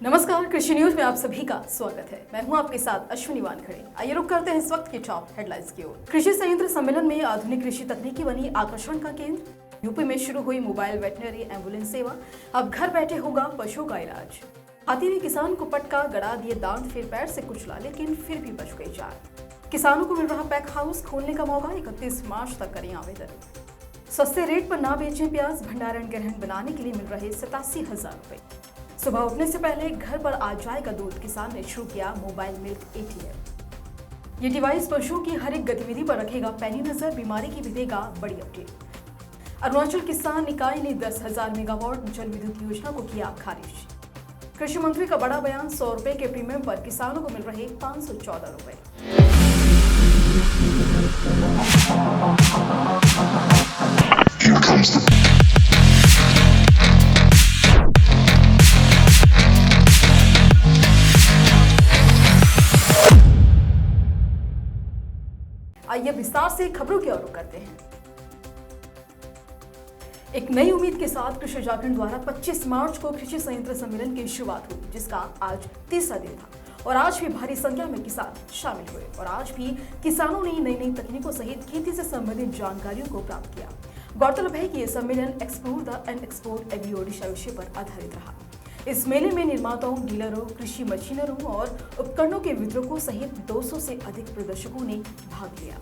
नमस्कार, कृषि न्यूज में आप सभी का स्वागत है। मैं हूं आपके साथ अश्विनी वानखड़े। आइए रुक करते हैं इस वक्त की टॉप हेडलाइंस की ओर। कृषि संयंत्र सम्मेलन में आधुनिक कृषि तकनीकी बनी आकर्षण का केंद्र। यूपी में शुरू हुई मोबाइल वेटनरी एम्बुलेंस सेवा, अब घर बैठे होगा पशुओं का इलाज। हाथी ने किसान को पटका गड़ा दिए दांत, फिर पैर से कुचला, लेकिन फिर भी बच गई जान। किसानों को मिल रहा पैक हाउस खोलने का मौका, 31 मार्च तक करें आवेदन। सस्ते रेट पर ना बेचें प्याज, भंडारण ग्रहण बनाने के लिए मिल रहे 87,000 रुपए। सुबह उठने से पहले घर पर आ जाएगा दूध, किसान ने शुरू किया मोबाइल मिल्क एटीएम। ये डिवाइस पशुओं की हर एक गतिविधि पर रखेगा पैनी नजर, बीमारी की भी देगा बड़ी अपडेट। अरुणाचल किसान इकाई ने 10,000 मेगावाट जल विद्युत योजना को किया खारिज। कृषि मंत्री का बड़ा बयान, 100 रुपए के प्रीमियम पर किसानों को मिल रहे 514 रुपए। आइए विस्तार से खबरों की ओर रुख करते हैं। एक नई उम्मीद के साथ कृषि जागरण द्वारा 25 मार्च को कृषि संयंत्र सम्मेलन की शुरुआत हुई, जिसका आज तीसरा दिन था और आज भी भारी संख्या में किसान शामिल हुए और आज भी किसानों ने नई नई तकनीकों सहित खेती से संबंधित जानकारियों को प्राप्त किया। गौरतलब है कि यह सम्मेलन explore the unexplored agri Odisha विषय पर आधारित रहा। इस मेले में निर्माताओं, डीलरों, कृषि मशीनरों और उपकरणों के वितरकों सहित 200 से अधिक प्रदर्शकों ने भाग लिया।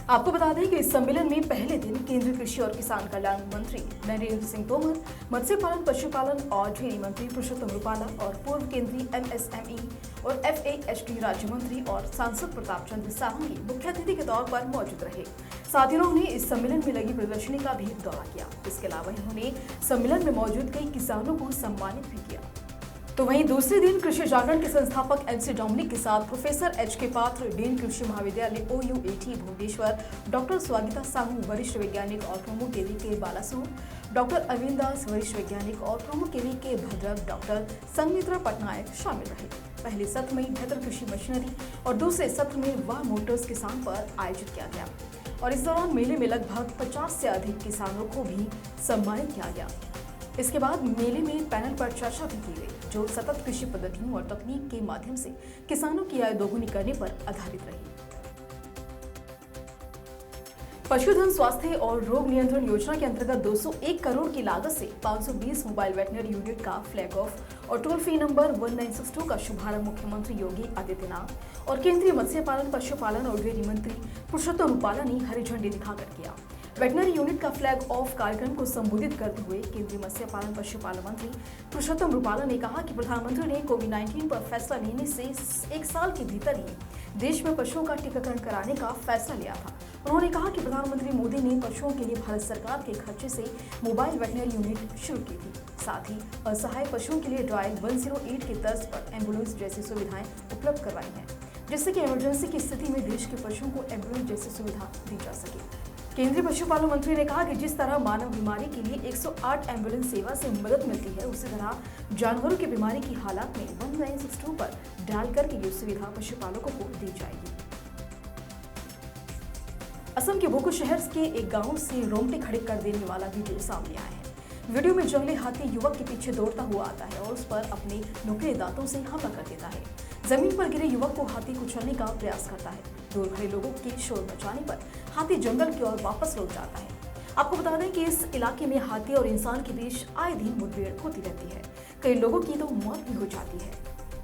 आपको बता दें कि इस सम्मेलन में पहले दिन केंद्रीय कृषि और किसान कल्याण मंत्री नरेंद्र सिंह तोमर, मत्स्य पालन, पशुपालन और डेयरी मंत्री पुरुषोत्तम रूपाला और पूर्व केंद्रीय एमएसएमई और FASD राज्य मंत्री और सांसद प्रताप चंद्र सारंगी मुख्य अतिथि के तौर पर मौजूद रहे। साथ ही उन्होंने इस सम्मेलन में लगी प्रदर्शनी का भी दौरा किया। इसके अलावा उन्होंने सम्मेलन में मौजूद कई किसानों को सम्मानित भी किया। तो वहीं दूसरे दिन कृषि जागरण के संस्थापक MC डोमिनिक के साथ प्रोफेसर HK पात्र, डीन कृषि महाविद्यालय OUAT भुवनेश्वर, डॉक्टर स्वागिता साहू वरिष्ठ वैज्ञानिक और प्रमुख KVK बालासोर, डॉक्टर अरविंद दास वरिष्ठ वैज्ञानिक और प्रमुख KVK भद्रक, डॉक्टर संघमित्रा पटनायक शामिल रहे। पहले सत्र में बेहतर कृषि मशीनरी और दूसरे सत्र में वाह मोटर्स किसान पर आयोजित किया गया और इस दौरान मेले में लगभग 50 से अधिक किसानों को भी सम्मानित किया गया। इसके बाद मेले में पैनल पर चर्चा भी की गई, जो सतत कृषि पद्धतियों और तकनीक के माध्यम से किसानों की आय दोगुनी करने पर आधारित रही। पशुधन स्वास्थ्य और रोग नियंत्रण योजना के अंतर्गत 201 करोड़ की लागत से 520 मोबाइल वेटनरी यूनिट का फ्लैग ऑफ और टोल फ्री नंबर 1962 का शुभारंभ मुख्यमंत्री योगी आदित्यनाथ और केंद्रीय मत्स्य पालन, पशुपालन और डेयरी मंत्री पुरुषोत्तम रूपाला ने हरी झंडी दिखाकर किया। वेटनरी यूनिट का फ्लैग ऑफ कार्यक्रम को संबोधित करते हुए केंद्रीय मत्स्य पालन पशुपालन मंत्री पुरुषोत्तम रूपाला ने कहा कि प्रधानमंत्री ने कोविड-19 पर फैसला लेने से 1 साल के भीतर ही देश में पशुओं का टीकाकरण कराने का फैसला लिया था। उन्होंने कहा कि प्रधानमंत्री मोदी ने पशुओं के लिए भारत सरकार के खर्चे से मोबाइल वेटनरी यूनिट शुरू की थी। साथ ही असहाय पशुओं के लिए डायल 108 की तर्ज पर एम्बुलेंस जैसी सुविधाएं उपलब्ध करवाई हैं, जिससे कि इमरजेंसी की स्थिति में देश के पशुओं को एम्बुलेंस जैसी सुविधा दी जा सके। केंद्रीय पशुपालन मंत्री ने कहा कि जिस तरह मानव बीमारी के लिए 108 एम्बुलेंस सेवा से मदद मिलती है, उसी तरह जानवरों की बीमारी की हालात में 1962 पर डायल करके ये सुविधा पशुपालकों को दी जाएगी। असम के बोको शहर के एक गांव से रोंगटे खड़े कर देने वाला वीडियो सामने आया है। वीडियो में जंगली हाथी युवक के पीछे दौड़ता हुआ आता है और उस पर अपने नुकीले दांतों से हमला कर देता है। जमीन पर गिरे युवक को हाथी कुचलने का प्रयास करता है। दूर खड़े लोगों के शोर मचाने पर हाथी जंगल की ओर वापस लौट जाता है। आपको बता दें कि इस इलाके में हाथी और इंसान के बीच आए दिन मुठभेड़ होती रहती है। कई लोगों की तो मौत भी हो जाती है।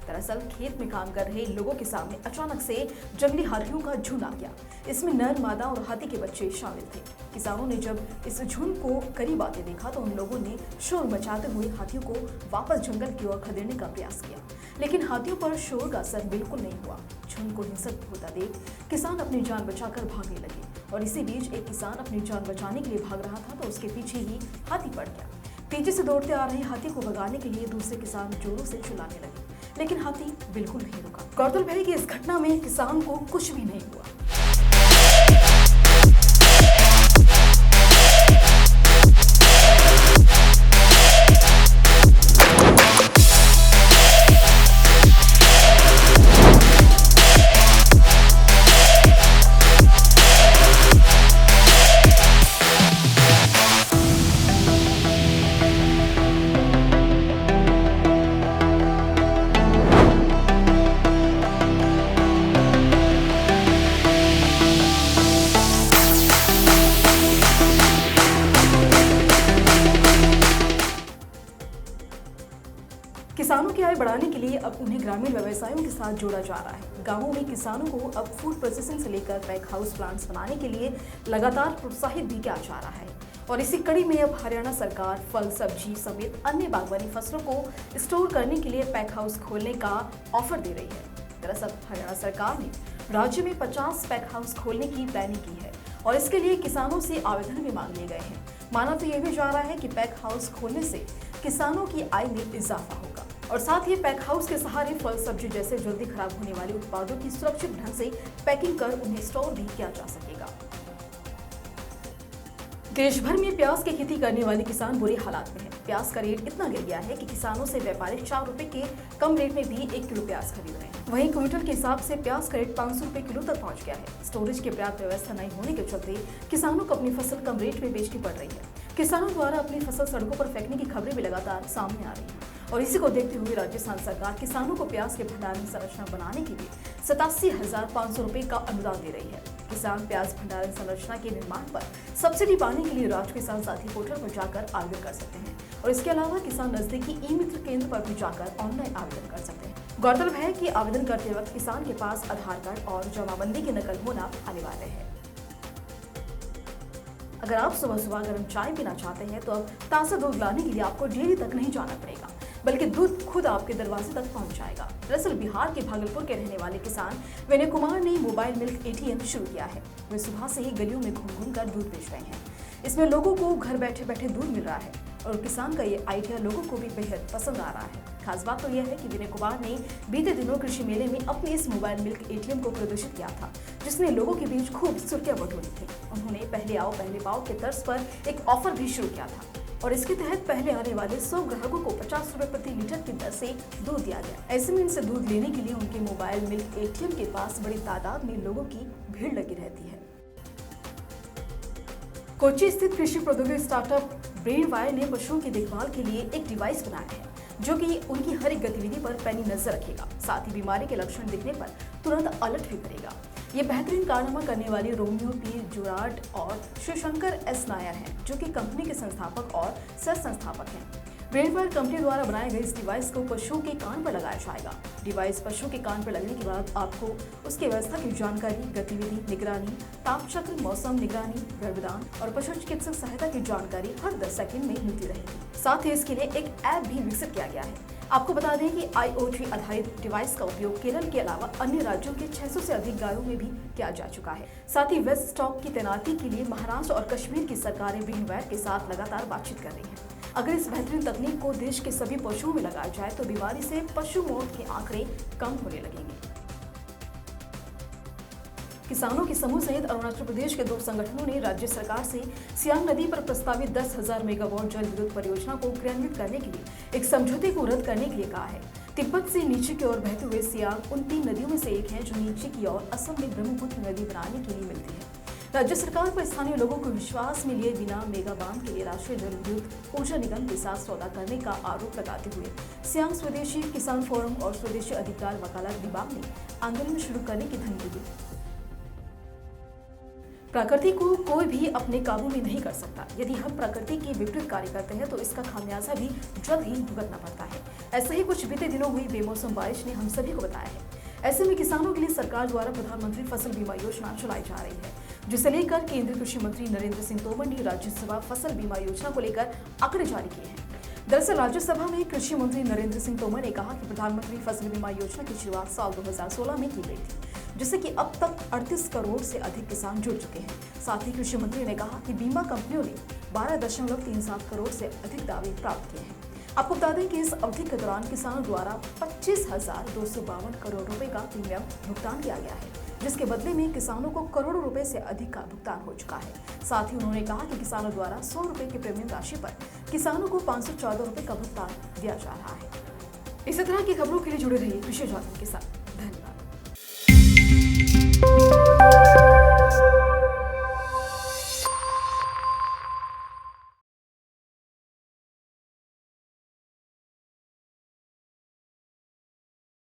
दरअसल खेत में काम कर रहे लोगों के सामने अचानक से जंगली हाथियों का झुंड आ गया। इसमें नर, मादा और हाथी के बच्चे शामिल थे। किसानों ने जब इस झुंड को करीब आते देखा तो उन लोगों ने शोर मचाते हुए हाथियों को वापस जंगल की ओर खदेड़ने का प्रयास किया, लेकिन हाथियों पर शोर का असर बिल्कुल नहीं हुआ। झुंड को हिंसक होता देख किसान अपनी जान बचाकर भागने लगे और इसी बीच एक किसान अपनी जान बचाने के लिए भाग रहा था तो उसके पीछे ही हाथी पड़ गया। पीछे से दौड़ते आ रहे हाथी को भगाने के लिए दूसरे किसान जोरों से चिल्लाने लगे, लेकिन हाथी बिल्कुल नहीं रुका। गौरतलब है कि इस घटना में किसान को कुछ भी नहीं हुआ। किसानों की आय बढ़ाने के लिए अब उन्हें ग्रामीण व्यवसायों के साथ जोड़ा जा रहा है। गांवों में किसानों को अब फूड प्रोसेसिंग से लेकर पैक हाउस प्लांट्स बनाने के लिए लगातार प्रोत्साहित भी किया जा रहा है। और इसी कड़ी में अब हरियाणा सरकार फल, सब्जी समेत अन्य बागवानी फसलों को स्टोर करने के लिए पैक हाउस खोलने का ऑफर दे रही है। दरअसल हरियाणा सरकार ने राज्य में 50 पैक हाउस खोलने की प्लानिंग की है और इसके लिए किसानों से आवेदन भी मांग लिए गए हैं। माना तो यह भी जा रहा है कि पैक हाउस खोलने से किसानों की आय में इजाफा होगा और साथ ही पैक हाउस के सहारे फल, सब्जी जैसे जल्दी खराब होने वाले उत्पादों की सुरक्षित ढंग से पैकिंग कर उन्हें स्टोर भी किया जा सकेगा। देश भर में प्याज की खेती करने वाले किसान बुरे हालात में हैं। प्याज का रेट इतना गिर गया है कि किसानों से व्यापारी 4 रुपए के कम रेट में भी 1 किलो प्याज खरीद रहे हैं। वहीं क्विंटल के हिसाब से प्याज का रेट 500 रुपए किलो तक पहुंच गया है। स्टोरेज की पर्याप्त व्यवस्था नहीं होने के चलते किसानों को अपनी फसल कम रेट में बेचनी पड़ रही है। किसानों द्वारा अपनी फसल सड़कों पर फेंकने की खबरें भी लगातार सामने आ रही हैं और इसी को देखते हुए राजस्थान सरकार किसानों को प्याज के भंडारण संरचना बनाने के लिए 87,500 रुपए का अनुदान दे रही है। किसान प्याज भंडारण संरचना के निर्माण पर सब्सिडी पाने के लिए राज्य किसान साथी पोर्टल पर जाकर आवेदन कर सकते हैं और इसके अलावा किसान नजदीकी ई-मित्र केंद्र पर भी जाकर ऑनलाइन आवेदन कर सकते हैं। गौरतलब है कि आवेदन करते वक्त किसान के पास आधार कार्ड और जमाबंदी की नकल होना अनिवार्य है। अगर आप सुबह सुबह गर्म चाय पीना चाहते हैं तो अब ताजा दूध लाने के लिए आपको डेयरी तक नहीं जाना पड़ेगा, बल्कि दूध खुद आपके दरवाजे तक पहुंच जाएगा। दरअसल बिहार के भागलपुर के रहने वाले किसान विनय कुमार ने मोबाइल मिल्क ATM शुरू किया है। वे सुबह से ही गलियों में घूम कर दूध बेच रहे हैं। इसमें लोगों को घर बैठे बैठे दूध मिल रहा है और किसान का ये आइडिया लोगों को भी बेहद पसंद आ रहा है। खास बात तो यह है कि विनय कुमार ने बीते दिनों कृषि मेले में अपने इस मोबाइल मिल्क ATM को प्रदर्शित किया था, जिसने लोगों के बीच खूब सुर्खियां बटोरी थी। उन्होंने पहले आओ पहले पाओ के तर्ज पर एक ऑफर भी शुरू किया था और इसके तहत पहले आने वाले 100 ग्राहकों को 50 रुपए प्रति लीटर की दर से दूध दिया गया। ऐसे में इनसे दूध लेने के लिए उनके मोबाइल मिल्क ATM के पास बड़ी तादाद में लोगों की भीड़ लगी रहती है। कोच्चि स्थित कृषि प्रौद्योगिकी स्टार्टअप ब्रेनवायर ने पशुओं की देखभाल के लिए एक डिवाइस बनाया है जो कि उनकी हर एक गतिविधि पर पैनी नजर रखेगा, साथ ही बीमारी के लक्षण दिखने पर तुरंत अलर्ट भी करेगा। ये बेहतरीन कारनामा करने वाले रोमियो P. जुराट और शिवशंकर S. नायर हैं, जो कि कंपनी के संस्थापक और सह संस्थापक हैं। ब्रेनवायर कंपनी द्वारा बनाए गए इस डिवाइस को पशुओं के कान पर लगाया जाएगा। डिवाइस पशु के कान पर लगने के बाद आपको उसकी व्यवस्था की जानकारी, गतिविधि, निगरानी, ताप चक्र, मौसम निगरानी, गर्भदान और पशु चिकित्सक सहायता की जानकारी हर 10 सेकंड में मिलती रहेगी। साथ ही इसके लिए एक ऐप भी विकसित किया गया है। आपको बता दें कि IoT आधारित डिवाइस का उपयोग केरल के अलावा अन्य राज्यों के 600 से अधिक गायों में भी किया जा चुका है। साथ ही वेस्ट स्टॉक की तैनाती के लिए महाराष्ट्र और कश्मीर की सरकारें ब्रेनवायर के साथ लगातार बातचीत कर रही हैं। अगर इस बेहतरीन तकनीक को देश के सभी पशुओं में लगाया जाए तो बीमारी से पशु मौत के आंकड़े कम होने लगेंगे। किसानों के समूह सहित अरुणाचल प्रदेश के 2 संगठनों ने राज्य सरकार से सियांग नदी पर प्रस्तावित 10,000 मेगावाट जल विद्युत परियोजना को क्रियान्वित करने के लिए एक समझौते को रद्द करने के लिए कहा है। तिब्बत से नीचे की ओर बहते हुए सियांग उन 3 नदियों में से एक है जो नीचे की ओर असम में ब्रह्मपुत्र नदी बनाने के लिए मिलती है। राज्य सरकार पर स्थानीय लोगों को विश्वास में लिए बिना मेगा बांध के लिए राष्ट्रीय जल विद्युत ऊर्जा निगम के साथ सौदा करने का आरोप लगाते हुए सियांग स्वदेशी किसान फोरम और स्वदेशी अधिकार वकालत विभाग ने आंदोलन शुरू करने की धमकी दी। प्रकृति को कोई भी अपने काबू में नहीं कर सकता। यदि हम प्रकृति के विपरीत कार्य करते हैं तो इसका खामियाजा भी जल्द ही भुगतना पड़ता है। ऐसा ही कुछ बीते दिनों हुई बेमौसम बारिश ने हम सभी को बताया है। ऐसे में किसानों के लिए सरकार द्वारा प्रधानमंत्री फसल बीमा योजना चलाई जा रही है, जिसे लेकर केंद्रीय कृषि मंत्री नरेंद्र सिंह तोमर ने राज्यसभा फसल बीमा योजना को लेकर आंकड़े जारी किए हैं। दरअसल राज्यसभा में कृषि मंत्री नरेंद्र सिंह तोमर ने कहा कि प्रधानमंत्री फसल बीमा योजना की शुरुआत साल 2016 में की गई थी, जिससे कि अब तक 38 करोड़ से अधिक किसान जुड़ चुके हैं। साथ ही कृषि मंत्री ने कहा कि बीमा कंपनियों ने 12.37 करोड़ से अधिक दावे प्राप्त किए हैं। आपको बता दें कि इस अवधि के दौरान किसानों द्वारा 25,252 करोड़ रुपए का प्रीमियम भुगतान किया गया है, जिसके बदले में किसानों को करोड़ों रुपए से अधिक का भुगतान हो चुका है। साथ ही उन्होंने कहा कि किसानों द्वारा 100 रुपए की प्रीमियम राशि पर किसानों को 514 रुपए का भुगतान दिया जा रहा है। इसी तरह की खबरों के लिए जुड़े रहिए कृषि जागरण के साथ। धन्यवाद।